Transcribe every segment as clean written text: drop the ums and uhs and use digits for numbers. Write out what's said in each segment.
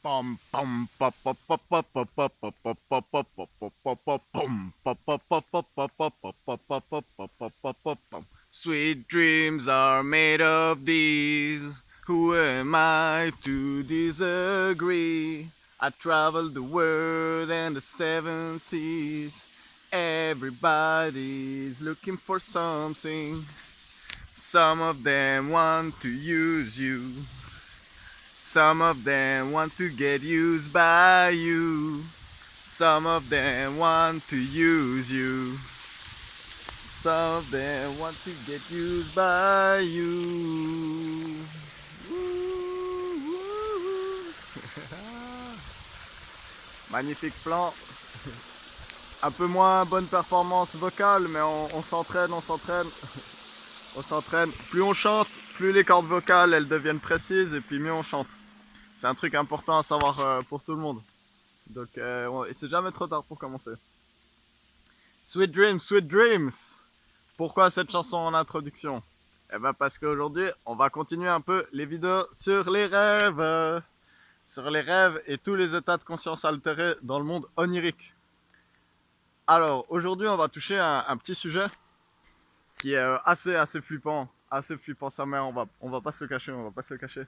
Pom pom pop pop pop pop pop pop pop pop pop pop pop pop pop pom pop pop pop pop pop pop pop pop pop pop pop pop pop pop pom. Sweet dreams are made of these. Who am I to disagree? I traveled the world and the seven seas. Everybody's looking for something. Some of them want to use you. Some of them want to get used by you. Some of them want to use you. Some of them want to get used by you. Magnifique plan. Un peu moins bonne performance vocale, mais on s'entraîne, on s'entraîne. On s'entraîne. Plus on chante, plus les cordes vocales elles deviennent précises et puis mieux on chante. C'est un truc important à savoir pour tout le monde. Donc, c'est jamais trop tard pour commencer. Sweet Dreams, Sweet Dreams. Pourquoi cette chanson en introduction? Eh ben parce qu'aujourd'hui, on va continuer un peu les vidéos sur les rêves. Sur les rêves et tous les états de conscience altérés dans le monde onirique. Alors, aujourd'hui, on va toucher un petit sujet qui est assez flippant. Assez flippant, sa mère, on va pas se le cacher, on va pas se le cacher.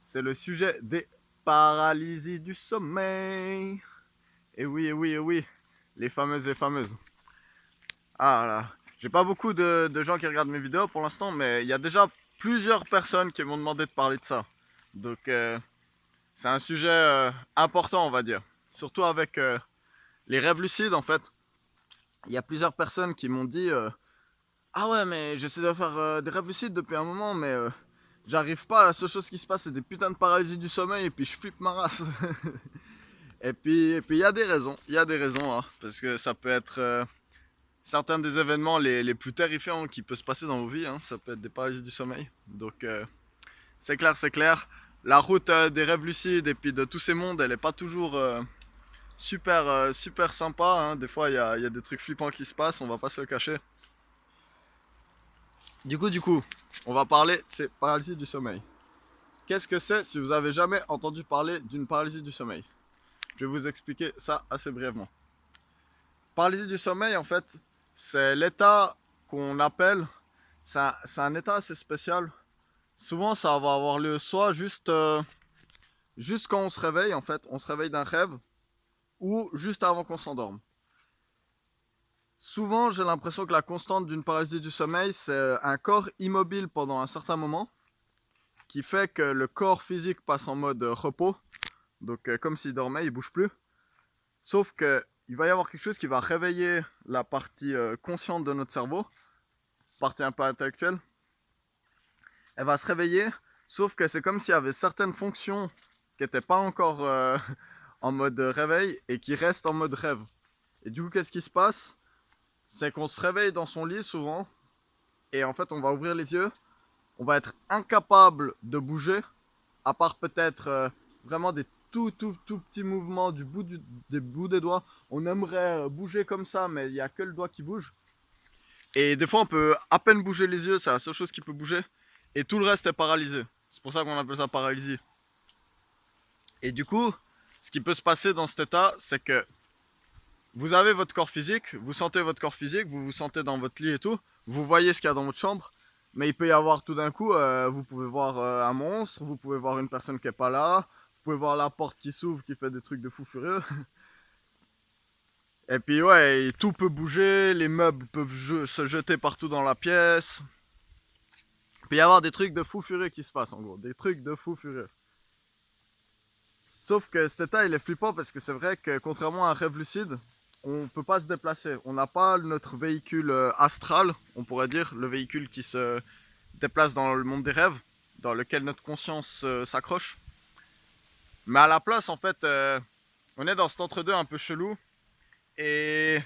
C'est le sujet des paralysies du sommeil. Et oui, et oui, et oui, les fameuses et fameuses. Ah là, j'ai pas beaucoup de gens qui regardent mes vidéos pour l'instant, mais il y a déjà plusieurs personnes qui m'ont demandé de parler de ça. Donc c'est un sujet important, on va dire. Surtout avec les rêves lucides, en fait. Il y a plusieurs personnes qui m'ont dit ah ouais, mais j'essaie de faire des rêves lucides depuis un moment, mais j'arrive pas. La seule chose qui se passe, c'est des putains de paralysies du sommeil et puis je flippe ma race. Et puis il y a des raisons, hein, parce que ça peut être certains des événements les plus terrifiants qui peuvent se passer dans vos vies, hein, ça peut être des paralysies du sommeil. Donc c'est clair, c'est clair. La route des rêves lucides et puis de tous ces mondes, elle est pas toujours super sympa, hein. Des fois, il y a des trucs flippants qui se passent, on va pas se le cacher. Du coup, on va parler de ces paralysies du sommeil. Qu'est-ce que c'est si vous avez jamais entendu parler d'une paralysie du sommeil? Je vais vous expliquer ça assez brièvement. Paralysie du sommeil, en fait, c'est l'état qu'on appelle, c'est un état assez spécial. Souvent, ça va avoir lieu soit juste quand on se réveille, en fait, on se réveille d'un rêve, ou juste avant qu'on s'endorme. Souvent, j'ai l'impression que la constante d'une paralysie du sommeil, c'est un corps immobile pendant un certain moment, qui fait que le corps physique passe en mode repos, donc comme s'il dormait, il bouge plus. Sauf que il va y avoir quelque chose qui va réveiller la partie consciente de notre cerveau, partie un peu intellectuelle. Elle va se réveiller, sauf que c'est comme s'il y avait certaines fonctions qui n'étaient pas encore en mode réveil et qui restent en mode rêve. Et du coup, qu'est-ce qui se passe? C'est qu'on se réveille dans son lit souvent, et en fait, on va ouvrir les yeux, on va être incapable de bouger, à part peut-être vraiment des tout petits mouvements des bouts des doigts. On aimerait bouger comme ça, mais il n'y a que le doigt qui bouge. Et des fois, on peut à peine bouger les yeux, c'est la seule chose qui peut bouger. Et tout le reste est paralysé. C'est pour ça qu'on appelle ça paralysie. Et du coup, ce qui peut se passer dans cet état, c'est que vous avez votre corps physique, vous sentez votre corps physique, vous vous sentez dans votre lit et tout, vous voyez ce qu'il y a dans votre chambre, mais il peut y avoir tout d'un coup, vous pouvez voir un monstre, vous pouvez voir une personne qui est pas là, vous pouvez voir la porte qui s'ouvre, qui fait des trucs de fou furieux. Et puis ouais, tout peut bouger, les meubles peuvent se jeter partout dans la pièce. Il peut y avoir des trucs de fou furieux qui se passent en gros, des trucs de fou furieux. Sauf que cet état il est flippant parce que c'est vrai que contrairement à un rêve lucide, on peut pas se déplacer. On n'a pas notre véhicule astral, on pourrait dire, le véhicule qui se déplace dans le monde des rêves, dans lequel notre conscience s'accroche. Mais à la place, en fait, on est dans cet entre-deux un peu chelou. Et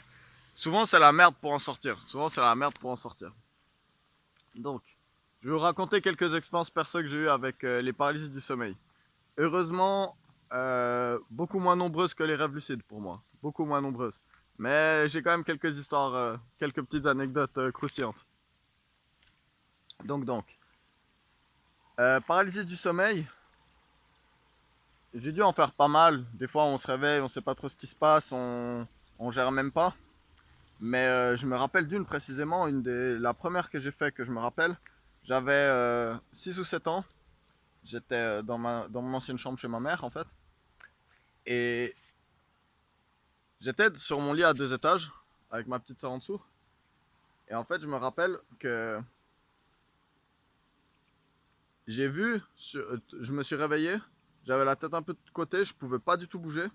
souvent, c'est la merde pour en sortir. Souvent, c'est la merde pour en sortir. Donc, je vais vous raconter quelques expériences perso que j'ai eues avec les paralysies du sommeil. Heureusement, beaucoup moins nombreuses que les rêves lucides pour moi. Beaucoup moins nombreuses. Mais j'ai quand même quelques histoires, quelques petites anecdotes croustillantes. Donc, paralysie du sommeil. j'ai dû en faire pas mal. Des fois, on se réveille, on sait pas trop ce qui se passe, on gère même pas. Mais je me rappelle d'une précisément, la première que j'ai fait que je me rappelle, j'avais 6 ou 7 ans. J'étais dans mon ancienne chambre chez ma mère en fait. Et j'étais sur mon lit à 2 étages avec ma petite sœur en dessous. Et en fait, je me rappelle que je me suis réveillé, j'avais la tête un peu de côté, je pouvais pas du tout bouger.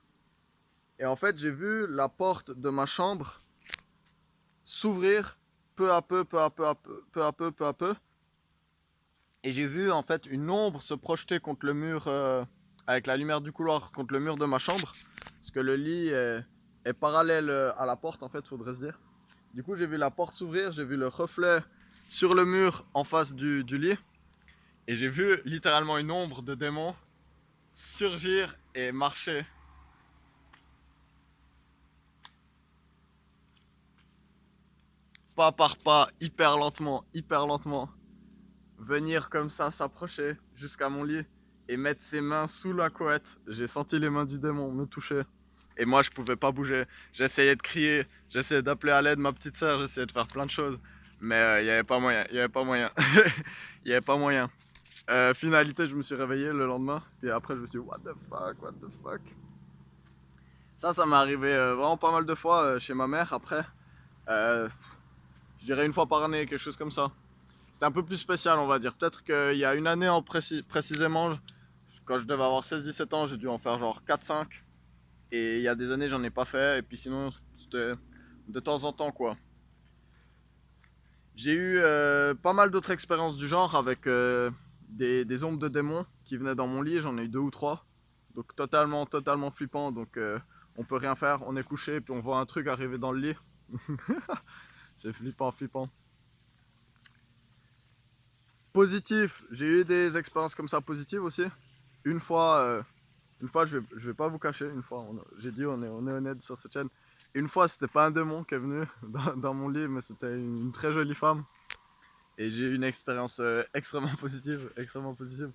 Et en fait, j'ai vu la porte de ma chambre s'ouvrir peu à peu, peu à peu, peu à peu, peu à peu. Et j'ai vu en fait une ombre se projeter contre le mur, avec la lumière du couloir, contre le mur de ma chambre. Parce que le lit est parallèle à la porte en fait, faudrait se dire. Du coup, j'ai vu la porte s'ouvrir, j'ai vu le reflet sur le mur en face du lit. Et j'ai vu littéralement une ombre de démon surgir et marcher pas par pas, hyper lentement, venir comme ça, s'approcher jusqu'à mon lit et mettre ses mains sous la couette. J'ai senti les mains du démon me toucher. Et moi, je pouvais pas bouger. J'essayais de crier, j'essayais d'appeler à l'aide ma petite sœur, j'essayais de faire plein de choses. Mais il n'y avait pas moyen, il n'y avait pas moyen. Il n'y avait pas moyen. Finalité, je me suis réveillé le lendemain. Et après, je me suis dit, what the fuck, what the fuck. Ça m'est arrivé vraiment pas mal de fois chez ma mère après. Euh, je dirais une fois par année, quelque chose comme ça. C'était un peu plus spécial, on va dire. Peut-être qu'il y a une année précisément, quand je devais avoir 16-17 ans, j'ai dû en faire genre 4-5. Et il y a des années, j'en ai pas fait. Et puis sinon, c'était de temps en temps, quoi. J'ai eu pas mal d'autres expériences du genre avec des ombres de démons qui venaient dans mon lit. J'en ai eu 2 ou 3. Donc totalement flippant. Donc on peut rien faire. On est couché, puis on voit un truc arriver dans le lit. C'est flippant. Positif, j'ai eu des expériences comme ça positives aussi. Une fois, je vais pas vous cacher, une fois, j'ai dit on est honnête sur cette chaîne. Une fois, c'était pas un démon qui est venu dans mon lit, mais c'était une très jolie femme. Et j'ai eu une expérience extrêmement positive, extrêmement positive.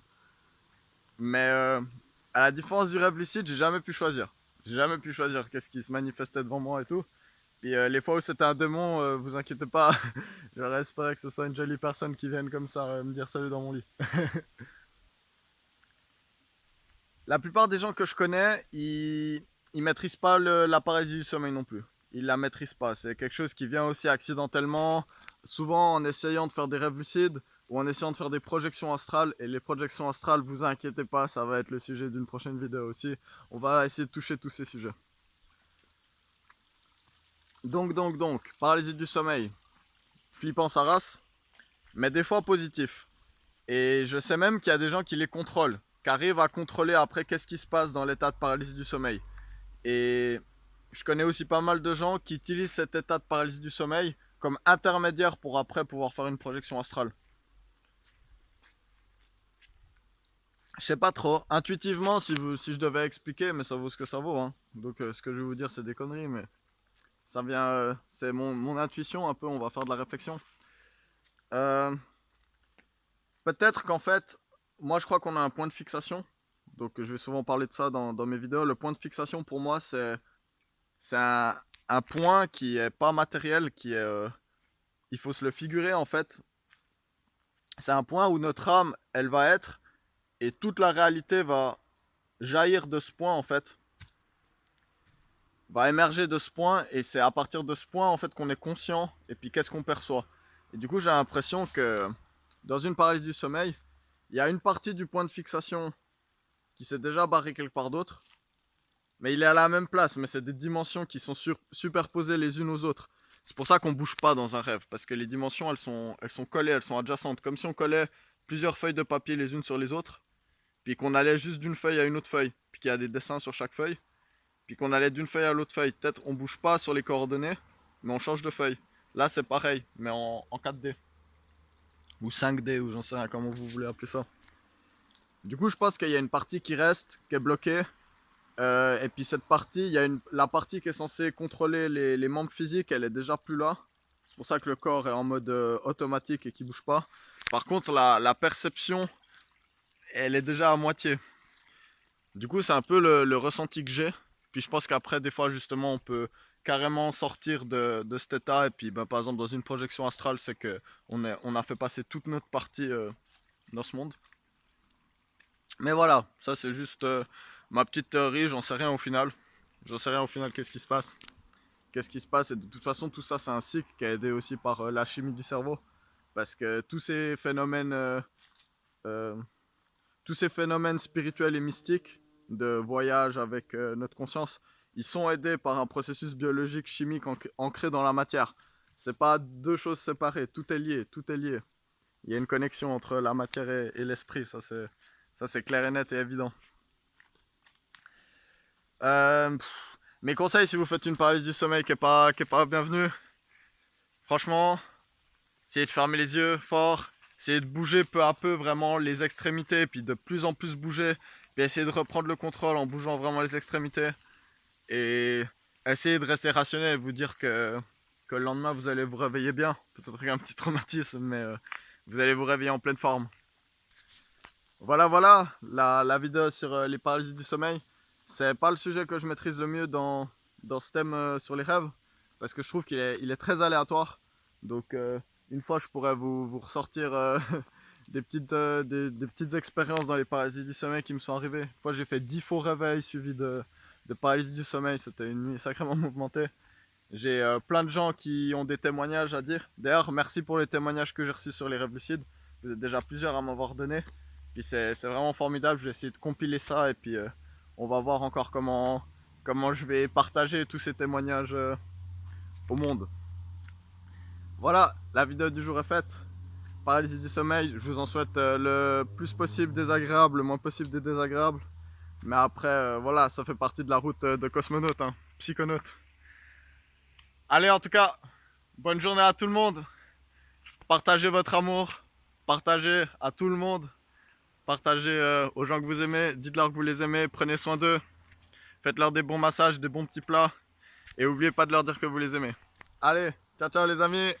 Mais à la différence du rêve lucide, j'ai jamais pu choisir. J'ai jamais pu choisir qu'est-ce qui se manifestait devant moi et tout. Puis les fois où c'était un démon, vous inquiétez pas, j'aurais espéré que ce soit une jolie personne qui vienne comme ça me dire salut dans mon lit. La plupart des gens que je connais, ils maîtrisent pas la paralysie du sommeil non plus. Ils la maîtrisent pas. C'est quelque chose qui vient aussi accidentellement, souvent en essayant de faire des rêves lucides ou en essayant de faire des projections astrales. Et les projections astrales, vous inquiétez pas, ça va être le sujet d'une prochaine vidéo aussi. On va essayer de toucher tous ces sujets. Donc, paralysie du sommeil, flippant sa race, mais des fois positif. Et je sais même qu'il y a des gens qui les contrôlent, qui arrivent à contrôler après qu'est-ce qui se passe dans l'état de paralysie du sommeil. Et je connais aussi pas mal de gens qui utilisent cet état de paralysie du sommeil comme intermédiaire pour après pouvoir faire une projection astrale. Je sais pas trop. Intuitivement, si je devais expliquer, mais ça vaut ce que ça vaut. Hein. Donc ce que je vais vous dire, c'est des conneries, mais ça vient, c'est mon intuition un peu. On va faire de la réflexion. Euh, Peut-être qu'en fait, moi je crois qu'on a un point de fixation. Donc je vais souvent parler de ça dans mes vidéos. Le point de fixation pour moi, c'est un point qui est pas matériel, qui est, il faut se le figurer en fait. C'est un point où notre âme, elle va être, et toute la réalité va jaillir de ce point en fait, va émerger de ce point, et c'est à partir de ce point en fait qu'on est conscient, et puis qu'est-ce qu'on perçoit. Et du coup, j'ai l'impression que dans une paralysie du sommeil, il y a une partie du point de fixation qui s'est déjà barré quelque part d'autre, mais il est à la même place, mais c'est des dimensions qui sont superposées les unes aux autres. C'est pour ça qu'on bouge pas dans un rêve, parce que les dimensions, elles sont collées, elles sont adjacentes, comme si on collait plusieurs feuilles de papier les unes sur les autres, puis qu'on allait juste d'une feuille à une autre feuille, puis qu'il y a des dessins sur chaque feuille, puis qu'on allait d'une feuille à l'autre feuille. Peut-être on bouge pas sur les coordonnées, mais on change de feuille. Là, c'est pareil, mais en 4D, ou 5D, ou j'en sais rien, comment vous voulez appeler ça. Du coup, je pense qu'il y a une partie qui reste, qui est bloquée. Et puis cette partie, il y a la partie qui est censée contrôler les membres physiques, elle est déjà plus là. C'est pour ça que le corps est en mode automatique et qui bouge pas. Par contre, la perception, elle est déjà à moitié. Du coup, c'est un peu le ressenti que j'ai. Puis je pense qu'après, des fois, justement, on peut carrément sortir de cet état. Et puis, ben, par exemple, dans une projection astrale, c'est que on a fait passer toute notre partie dans ce monde. Mais voilà, ça c'est juste ma petite théorie, j'en sais rien au final. J'en sais rien au final, qu'est-ce qui se passe. Qu'est-ce qui se passe, et de toute façon, tout ça, c'est un cycle qui est aidé aussi par la chimie du cerveau. Parce que euh, tous ces phénomènes spirituels et mystiques de voyage avec notre conscience, ils sont aidés par un processus biologique chimique ancré dans la matière. C'est pas deux choses séparées, tout est lié, tout est lié. Il y a une connexion entre la matière et l'esprit, ça c'est clair et net et évident. Mes conseils si vous faites une paralysie du sommeil qui est pas bienvenue, franchement, essayez de fermer les yeux fort, essayez de bouger peu à peu vraiment les extrémités, puis de plus en plus bouger, puis essayez de reprendre le contrôle en bougeant vraiment les extrémités, et essayez de rester rationnel et vous dire que le lendemain vous allez vous réveiller bien, peut-être qu'il y a un petit traumatisme, mais vous allez vous réveiller en pleine forme. Voilà, voilà, la vidéo sur les paralysies du sommeil. C'est pas le sujet que je maîtrise le mieux dans ce thème sur les rêves, parce que je trouve il est très aléatoire. Donc, une fois, je pourrais vous ressortir des petites expériences dans les paralysies du sommeil qui me sont arrivées. Une fois, j'ai fait 10 faux réveils suivis de paralysie du sommeil. C'était une nuit sacrément mouvementée. J'ai plein de gens qui ont des témoignages à dire. D'ailleurs, merci pour les témoignages que j'ai reçus sur les rêves lucides. Vous êtes déjà plusieurs à m'avoir donné. Puis c'est vraiment formidable. Je vais essayer de compiler ça et puis on va voir encore comment je vais partager tous ces témoignages au monde. Voilà, la vidéo du jour est faite. Paralysie du sommeil, je vous en souhaite le plus possible désagréable, le moins possible des désagréables. Mais après, voilà, ça fait partie de la route de cosmonaute, hein, psychonaute. Allez, en tout cas, bonne journée à tout le monde. Partagez votre amour, partagez à tout le monde, partagez aux gens que vous aimez, dites-leur que vous les aimez, prenez soin d'eux, faites-leur des bons massages, des bons petits plats, et n'oubliez pas de leur dire que vous les aimez. Allez, ciao ciao les amis.